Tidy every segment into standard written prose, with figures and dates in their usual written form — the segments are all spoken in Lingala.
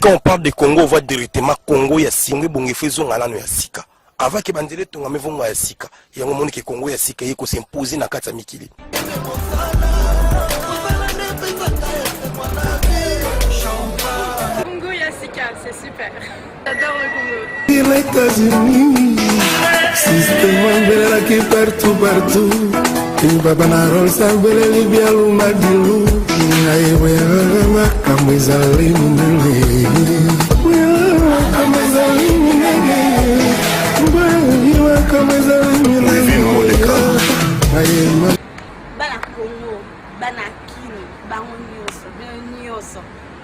quand on parle de Congo, on voit directement Congo ya singwe bonge fezo ngalano ya sika. Avant que bandele tonga me vonga ya sika. Ya ngomoni ke Congo ya sika yeko s'imposer na kata mikili. Congo ya sika, c'est super. J'adore le Congo. Les États-Unis, système belle qui partout. Une babanarol sabele libya lumadilu. Ayewe kamwezali munene. Bana Congo, bana Kini, bango nyonso.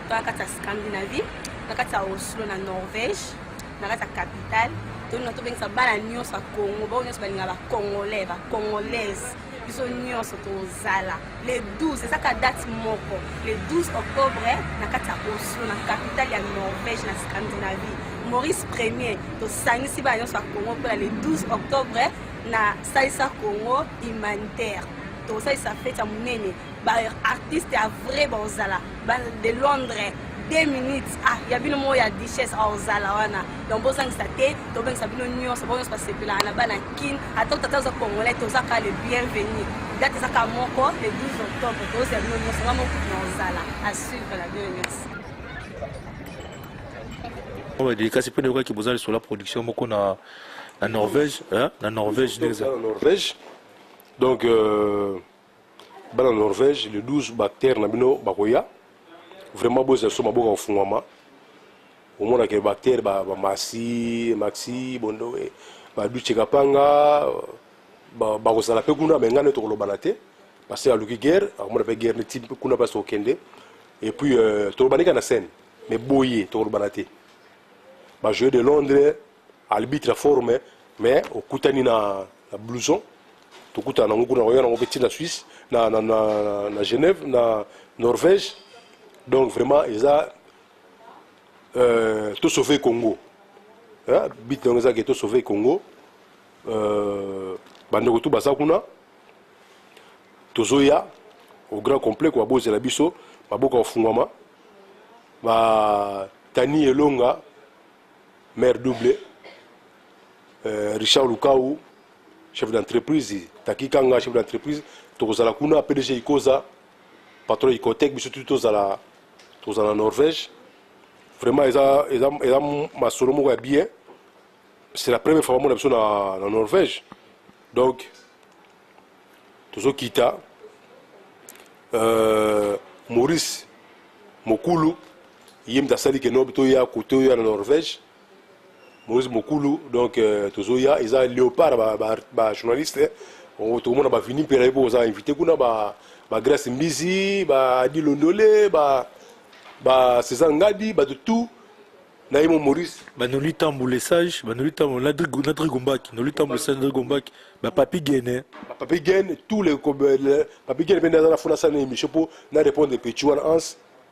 Nakata Scandinavie, nakata Oslo na Norvège, nakata capitale. Donc tobengisa bana nyonso Congo, ba nyonso balinga ba Congolais, ba Congolaise. Biso nyonso tozala. Les 12, c'est ça ka date moko. Le 12 octobre, nakata Oslo na capitale ya Norvège na Scandinavie. Maurice Premier, to sangisi ba nyonso Congo pour le 12 octobre na Salsa Congo humanitaire. To ça fête à munene. Ba artiste à vrai bozala. Ba de Londres. 2 minutes il y a bien mo ya duchesse ozala wana donc bozang sate to ben sabino nyonso bon se pela na bana kin atota taza congolais to zaka le bienvenue date zaka moko le 12 octobre to se bino nyonso ngamo ozala à suivre la bienvenue. On va dire que c'est pas de quoi qui besoin sur la production moko na Norvège hein na Norvège donc bana Norvège le 12 bactères na bino bakoya vraiment beau c'est sur ma boca au fond au moins que bactères maxi bondo ba duche kapanga ba kozala pe kuna mengane to kolobana te parce que aluki guerre amona pe guerre ne type kuna pas okende et puis to lobanika na scène mais boye to kolobana te ba jouer de Londres arbitre formé mais okutani na blouson to kutana ngukuna oyana ngopeti na Suisse na Genève na Norvège. Donc vraiment, ils ont tout sauvé Congo. Bit dans les tout sauvé Congo. Bandeko tout basakuna. Tozoya au grand complet quoi boze la biso, baboka ofungama. Ba Tani Elonga, maire doublé. Richard Lukaou, chef d'entreprise, Taki Kanga, chef d'entreprise, Tozala kuna PDG Ikoza, patron Icotec, biso tout Tozala en Norvège. Vraiment, ils ont ma solomo bien. C'est la première fois que je suis en Norvège. Donc, tous kita Maurice Mokulu, yem da sali que nous ya côté en Norvège. Maurice Mokulu, donc tous ils ont léopard, journaliste. Tout le monde a fini pour les inviter. Ba Grace Mbizi, ba Dilondole, ba César Ngadi, de tout. Naïmo Maurice. Nous lui tambou les sages, nous lui tambou notre Gombak, nous lui tambou le sage de Gombak, Papi Guéné. Papi Guéné, tous les Papi Guéné, dans la fondation de l'émission pour répondre des petits Hans,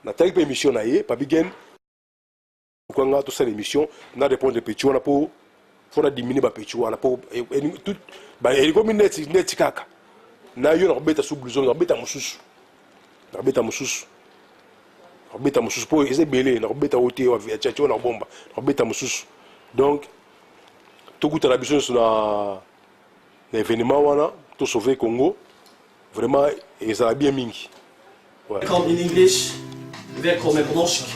na telle émission naïe, Papi Guéné. Quand on a tout ça l'émission, na répondre des petits pour diminuer les petits pour tout. Il est comme une net kaka. Na yo na beta sous blouson, na beta mususu. Na beta mususu. Na beta mususu pour essayer belé, na beta oté wa via tchatcho na bomba. Na beta mususu. Donc tout goût à la biso sur l'événement wana, tout sauver Congo. Vraiment et ça va bien mingi. Welcome in English. Welcome in Norsk.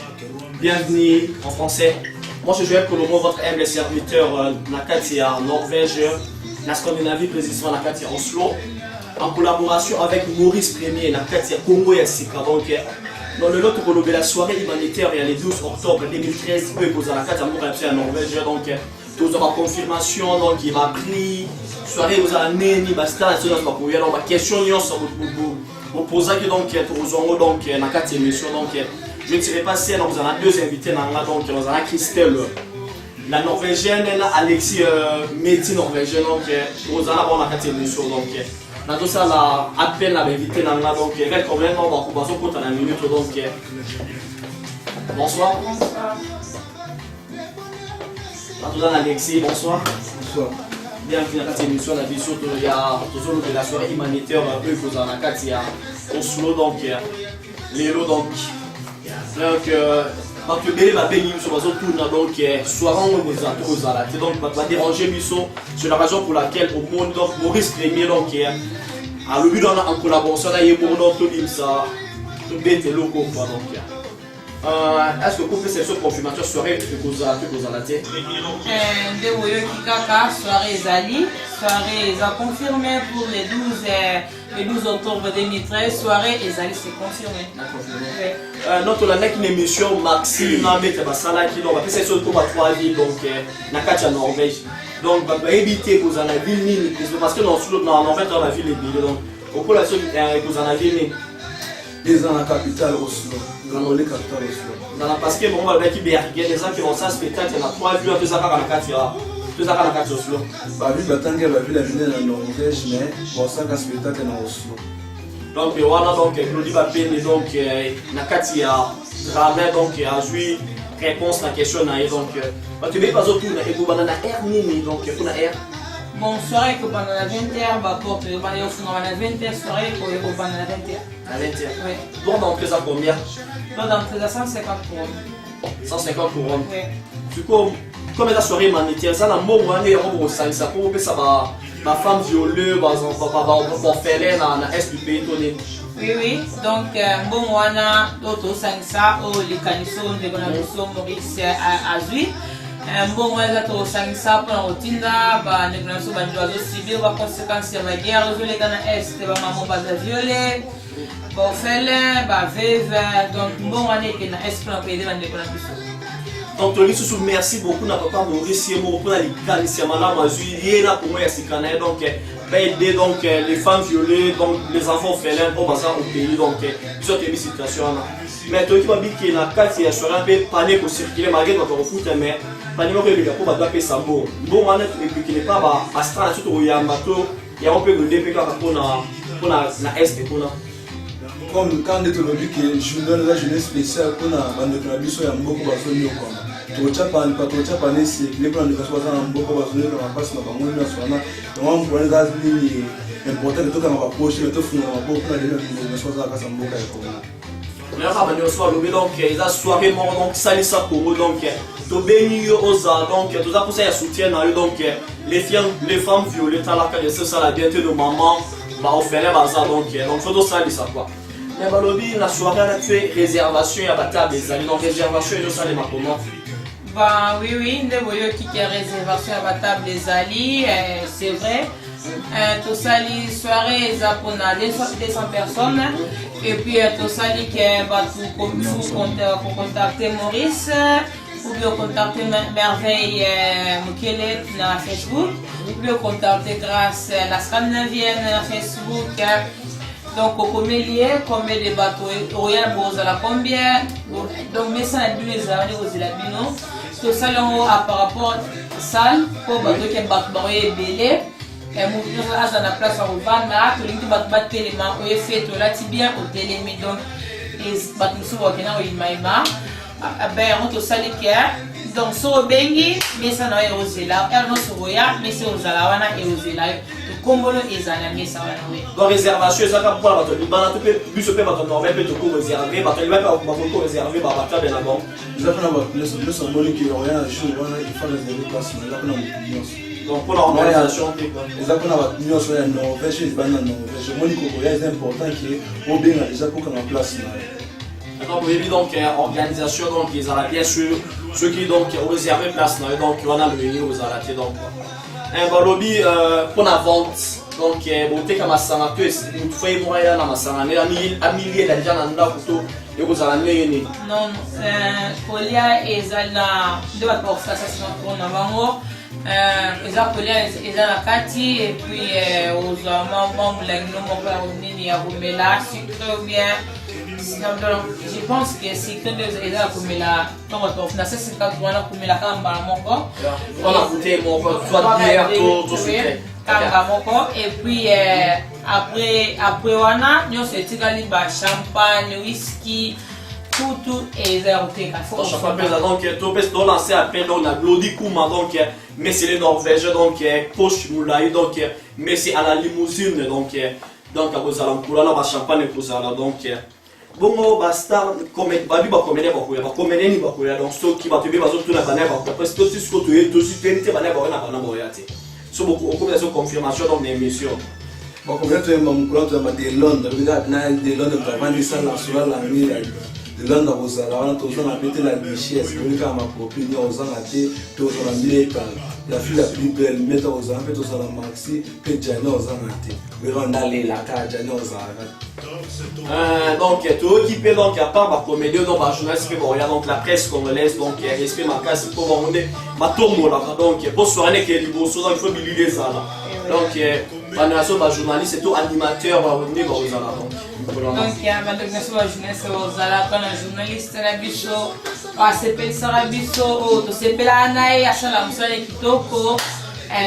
Bienvenue en français. Moi je suis Joël Colomo, votre humble serviteur Nakati en Norvège, la Scandinavie, précisément Nakati Oslo. En collaboration avec Maurice Premier, Nakati Congo et Sika. Donc, dans le lot de la soirée humanitaire, il y a le 12 octobre 2013, eux posent la carte en Norvège. Donc, tous la confirmation, donc il m'a pris. Soirée, vous avez mis basta, c'est notre courrier. Donc, ma question, vous posez que donc, tous donc, Nakati émission. Donc, je ne serai pas seul, donc, vous avez deux invités. Donc, vous avez Christelle, la Norvégienne, Alexis Métis norvégien. Donc, vous avez Nakati émission. Donc, dans tout ça, l'appel à l'invité, donc, quelques problèmes, on va couper pour la minute. Donc, bonsoir. Dans tout ça, Alexis, bonsoir. Bonsoir. Bienvenue dans cette émission. La vision de la soirée humanitaire, eux, vous en avez Oslo, donc, Lélo, donc, bato ebele babengi biso bazotuna donc soir ngo kozala to kozala te donc bato badéranger biso. C'est la raison pour laquelle au monde donc Maurice Premier donc alobi dans en collaboration na ye pour donc tobimisa tobete loko quoi donc est-ce que vous pouvez cette confirmation soirée que vous avez été de Woyoki Kaka, soirée Zali, soirée a confirmé pour le 12 octobre 2013, soirée Zali c'est confirmé. Notre la une émission Maxime na mettre basala qui donc c'est sur comme 3 villes donc na katia Norvège. Donc va éviter que vous en avez ville parce que dans Norvège dans la ville est donc au pour la chose que vous en avez ville dans la capitale Oslo. Dans la capitale Oslo. Parce que bon, avec les gens qui vont ça spectacle, il y a 3 vues à 2 ans à 4 ans. 2 ans à 4 Oslo. La ville d'attendre la ville est en Norvège, mais pour ça qu'un spectacle est en Oslo. Donc, on a donc Claudie Bapé, donc, Nakati a ramé donc a joué réponse à la question. Donc, tu veux pas autour de Banana Air Nini, donc, pour la Air. Bon, soirée que pendant la 20h, bah, pour que pendant la 20h, soirée pour pendant la 20h. La 20h. Oui. Donc, dans à combien? Donc, dans à 150 couronnes. 150 couronnes. Oui. Du coup, comme la soirée humanitaire, ça, la mot, on est au sein, ça pour ça va, ma femme violée, par exemple, va faire dans l'est du pays, oui, oui. Donc, bon, on a d'autres 500, les canissons de Gonabousso, Maurice Azui. Bon, on a d'autres 500 pour la routine, bah, les Gonabousso, bah, nous avons subi, bah, conséquences de la guerre, les Ghana Est, bah, maman, bah, violée. Bon, félin, bah, veuve, donc, bon, on a été dans l'Est pour la pays de Gonabousso. Donc, merci beaucoup à papa Maurice pour la donc, aider donc les femmes violées, donc les enfants félins au bazar au pays, donc sur cette situation. Mais toi qui m'as dit qu'il y a 4 il y a un peu panique pour circuler malgré notre foot, mais panique pour pour battre ça bon. Bon, on a qui n'est pas à Strasbourg surtout où il y a un bateau, il y a un peu de DPK pour la Est pour la. Comme quand on est aujourd'hui que je donne la jeunesse spéciale pour la bande de la biso ya mboko basoni okoma. Tochapa ni patochapa ni si les plans de kaswaza na mboko basoni na passe na bango na swana. Donc on va ni important que toka na poche to funa na mboko na de na kaswaza ka mboka ekoma. Mais on va venir soir le donc ils a soirée mort donc salisa pour eux donc to béni oza donc tout ça pour ça soutien na eux donc les femmes violées à la caresse ça la bientôt de maman va offrir bazar donc faut salisa quoi. Mais balobi la soirée a fait réservation à la table des amis donc réservation et ça les comment. Bah oui, nous avons qui a réservation à la table des alliés, c'est vrai. Tout ça, les soirées, on a 200 personnes. Et puis tout ça, qui pour contacter Maurice, ou bien contacter Merveille Mukele sur Facebook, ou bien contacter Grâce la Scandinavienne sur Facebook. Donc, au combien de bateaux, Royal Bozala combien, donc, mais ça, les années aux Ilabino, tout ça, par rapport à ça, pour bateau qui est bateau belé, et nous avons la place à Rouban, mais tout le monde bat l'élément, on est fait tout là, c'est bien au télémi, donc, les bateaux sont au Kenya, au Imaïma, ben, on tout ça, les cas, donc, sur le Bengi, mais ça n'a pas aux Zéla, et non sur Roya, mais c'est aux Alawana et aux Zéla. Donc réservation ça pour la bateau bana to pe bus pe bateau Norvège pe to ko réserver bateau il va pas ko réserver ba bateau ben avant nous avons le symbolique qui rien un jour il faut réserver place mais là on a donc pour l'organisation les apona union sur la Norvège et bana Norvège monique ko est important qui au bien déjà pour qu'on en place donc oui donc organisation donc ils ont bien sûr ceux qui donc ont réservé place donc on a le venir aux arrêtés donc un balobi pour la vente donc bon te kama sanga que il faut y moyen na masanga mais à milliers de gens dans photo et vous allez né non Kolia et Zalna de votre association pour Navango les Kolia et Zalna Kati et puis aux membres de l'Union à Rumela sucre bien je pense que c'est que des aides à Kumela dans votre offre. C'est quand on a Kumela Kamba Moko. On a goûté Moko, soit bière, tout sucré. Kamba Moko. Et puis après on a, nous c'est Tigali champagne, whisky, tout et zéroté. Donc tout peut se lancer après donc la Glody Kuma donc mais c'est les Norvégiens donc poche moulay donc mais c'est à la limousine donc à vos alentours là champagne pour ça donc Bongo basta comme babi ba comédien ba comédien ni ba koya donc ceux qui va te bien bazo tout na bana ba parce que tout ce que tu es tout suite te bana ba na bana ba yate so beaucoup on commence confirmation dans l'émission bon combien tu es mon plan de Londres de Londres vraiment ça la sur la nuit de Londres aux ala on tous on a pété la richesse on ka ma copine aux en até tous on a mis la fille la plus belle mettre aux en fait aux la maxi que Jana aux en até mais on allait la carte Jana aux en donc tout équipé donc à part ma comédie donc ma journaliste que bon il y a donc la presse congolaise donc respect ma casse pour bon ma tourne là donc pour soirée que les beaux il faut bilier ça donc Banation ba journaliste et tout animateur va revenir aux ala donc il y a Banation ba jeunesse aux ala quand un journaliste la biso a CP sera biso to CP la nae a sala msale kitoko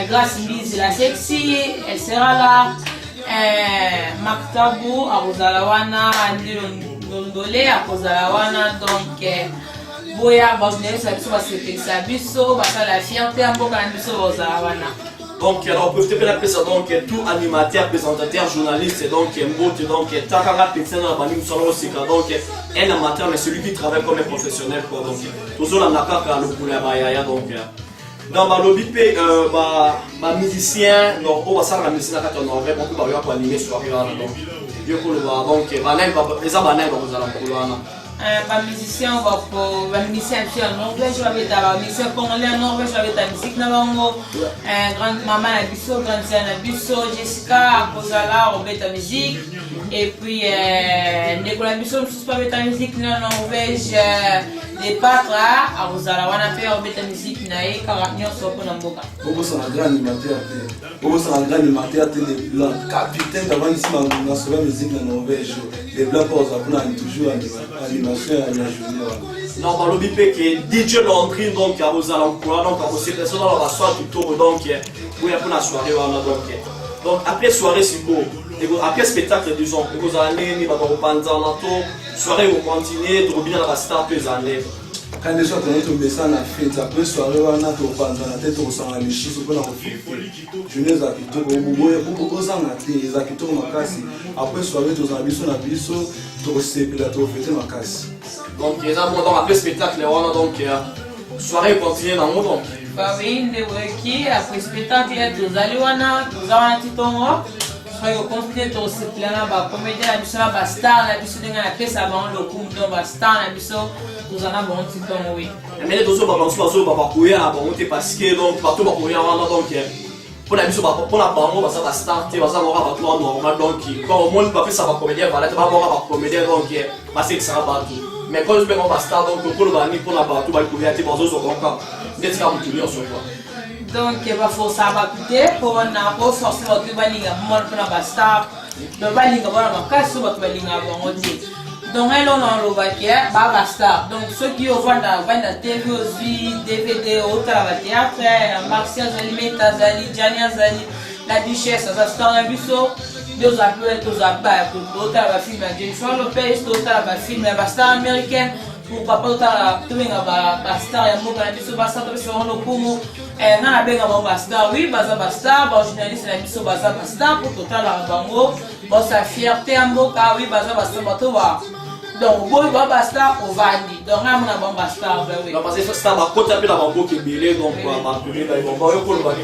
grâce Lise la sexy elle sera là Maktabu a uzala wana andilo ndole a uzala wana donc boya ba journaliste la biso ba CP sa biso ba la fierté amboka na biso uzala wana. Donc, on peut faire la presse, donc, tout animateur, présentateur, journaliste, donc, mbote, donc, takara, personne, bani, solo, sika, donc, un amateur, mais celui qui travaille comme un professionnel, quoi, donc, toujours la nakaka, le poulet, bayaya, donc, dans ma lobby, ma musicien, donc, on va savoir la musicien, on va vraiment pouvoir animer soirée, donc, Dieu pour le voir, donc, les abanais, vous allez ba musicien tu en Norvège va être ba musicien congolais en Norvège va être musique na bango grande maman na biso grande sœur na biso Jessica Kozala robeta musique et puis Nicolas biso pas beta musique na Norvège les patra a Kozala wana pe robeta musique na e 40 nyonso ko na mboka bobo ça un grand animateur les blancs capitaine d'avant ici na sur la musique na Norvège les blancs pour ça toujours animation à la journée non bah lobby que DJ Landry donc à Kozala quoi donc à ces personnes dans la soirée du tour donc oui pour la soirée wana donc après soirée c'est beau après spectacle disons vous allez ni va reprendre en tour soirée vous continuez de revenir à la star plus années quand déjà on tombe ça na fête après soirée on a tout pendant la tête on s'en aller chez pour la jeunesse à kitoko beaucoup ça na tête za kitoko makasi après soirée tous en biso na biso to sepela to fêter makasi donc il y a donc après spectacle on a donc soirée continue dans mon donc bah oui ndeweki après spectacle ya tozali wana titongo soyo continuer to sepela ba comédien na biso ba star na biso denga na pesa ba le coup donc ba star na biso nous en avons un petit peu oui. Mais les deux autres sont pas courir à monter parce que donc partout va courir en donc pour la mission pour la banque ça va starter va ça aura pas normal donc quand au monde pas ça va comédien va là va avoir comédien donc va c'est que ça va tout mais quand je vais on va start donc pour le bani pour la partout va courir à tes bazos au camp qu'est-ce qu'il y a pour tout sur quoi donc il va faut ça va coûter pour on a pas forcément que balinga mon pour la star le balinga voilà ma casse sur votre balinga bon dit. Donc elle on a le baquet baba star donc ceux qui ont vendu la TV aussi DVD au théâtre Marcia Zalimeta Zali Jania Zali la duchesse ça star la biso deux appels tous appels pour autre film Jennifer Lopez autre film la star américaine pour papa autre tout la star ya mo kana biso basa to biso on okumu na benga ba star oui baza star ba journaliste la biso baza star pour total la bango ba sa fierté amboka oui baza star bato ba donc boy baba star au vandi donc amona bamba star oui non parce que star ba kota pe la bango ke belé donc ba tourner la bango yo ko le bani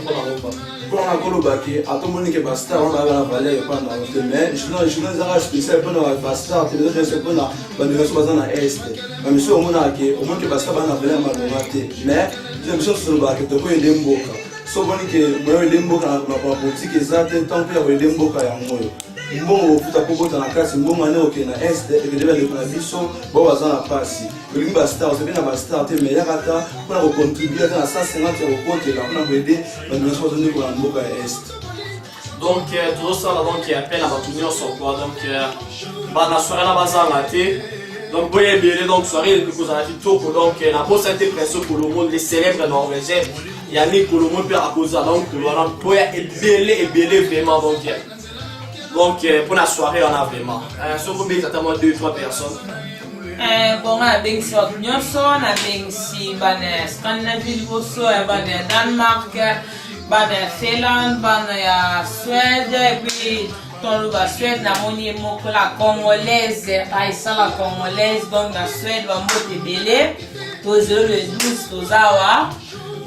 pour la kolobaki atomoni ke ba star on a la valeur pas dans le mais je ne zara spécial pour la ba star te dire c'est pour la bandera sur bazana est mais monsieur on a ke ba star ba na valeur malorate mais je me suis sur le bac to ko ende mboka so boni ke moyo ende mboka na ba politique ezate tant que ya ende mboka ya moyo mbongo futa kokota na kasi mbongo ane oke na est et que devait le biso bo baza na pasi le ba star c'est bien ba star te mais yakata pour la contribuer à 150 € côté là on a aider ba nous sommes venus pour la mboka est donc tout ça là donc il appelle à batunyo sur quoi donc ba na soirée na baza ngate donc boye belé donc soirée de vous avez tout donc la poste interprétation pour le monde les célèbres norvégiens Yannick pour le monde peut à cause donc voilà boye et belé vraiment donc pour la soirée on a vraiment sur vous exactement 2-3 personnes bon on a bien si on a bien si ban Scandinavie aussi ban Danemark ban Finlande ban Suède et puis ton le va Suède na moni moko la congolaise Aïssa la congolaise donc na Suède va mbote belé tozelo le 12 tozawa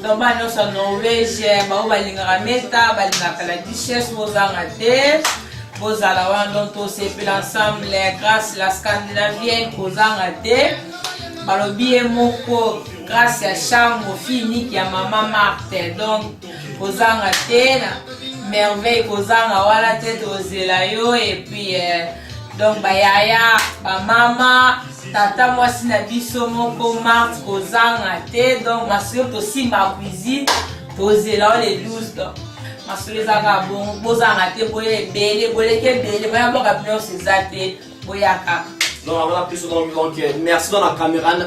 donc ba no sa Norvège ba o balingaka meta balingaka la duchesse bozanga te bozala wana donc tosepela ensemble grâce la scandinavienne kozanga te balobi ye moko grâce à chambre fini ya maman Marthe donc kozanga te na merveille kozanga wala te tozela yo et puis donc bayaya ba mama tata mwasi na biso moko Marthe kozanga te donc masio tosimba cuisine tozela les 12 donc masio ezaka bon bozanga te boye bele boleke bele baya boka pneu sezate boyaka. Donc, merci dans la caméraman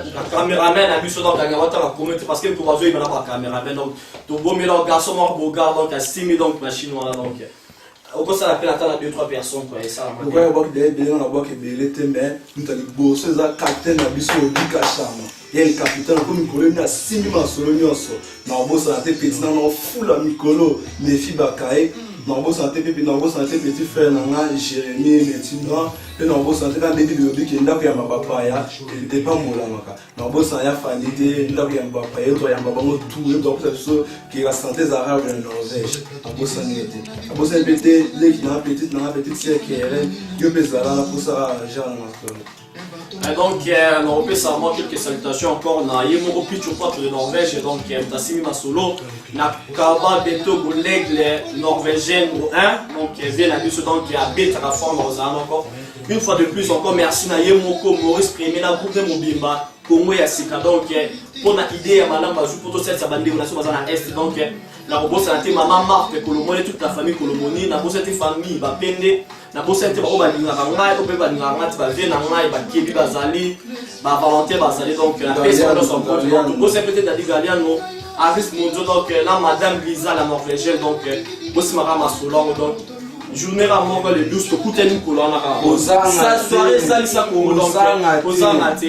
a vu ce donc la communauté parce que tout va jouer il m'a pas caméraman donc tout beau mélange garçon mort beau gars donc à 6 donc machine voilà donc au cours ça l'appelle attendre 2-3 personnes quoi et ça on va voir des on va voir que belé te mais nous t'as dit beau c'est ça capitaine na biso du kachama il y a le capitaine comme colonie à 6 masolo nyonso na boss na te petit na full la mikolo mefi bakae na boss na te petit frère na Jérémy Metinga et na boss na te quand début de obi ndako ya mabapa ya était pas molamaka na boss na ya fanité ndako ya mabapa ya to ya mabango tout donc ça so qui la santé arabe en Norvège na boss na était na boss na petit les qui na petite sœur qui est yo bezala pour ça genre na et donc, on peut savoir quelques salutations encore. On a Yemoro Pichopot de Norvège, et donc Tassimi Masolo, na Kaba Beto l'aigle norvégienne au 1, donc vient la bus donc qui a bête à la forme encore. Une fois de plus, encore merci à Yemoko Maurice Premier, la groupe de Mobimba, Congo et Sika. Donc, pour la idée, Madame Bazou, pour tout cette bande de nation à Est, donc la robot santé, maman Marthe, Colombo et toute la famille Colomoni, la bosse cette famille, va pendre. Na bosse ente ba balinga ngai to pe balinga ngati ba vie na ngai ba kebi bazali ba volonté bazali donc la personne de son côté donc bosse peut-être dadi galiano Aris Monzo donc la madame Lisa la norvégienne donc bosse mara masolo donc journée la mort le 12 to kuteni kolona ka ça soirée ça lisa ko donc ozanga te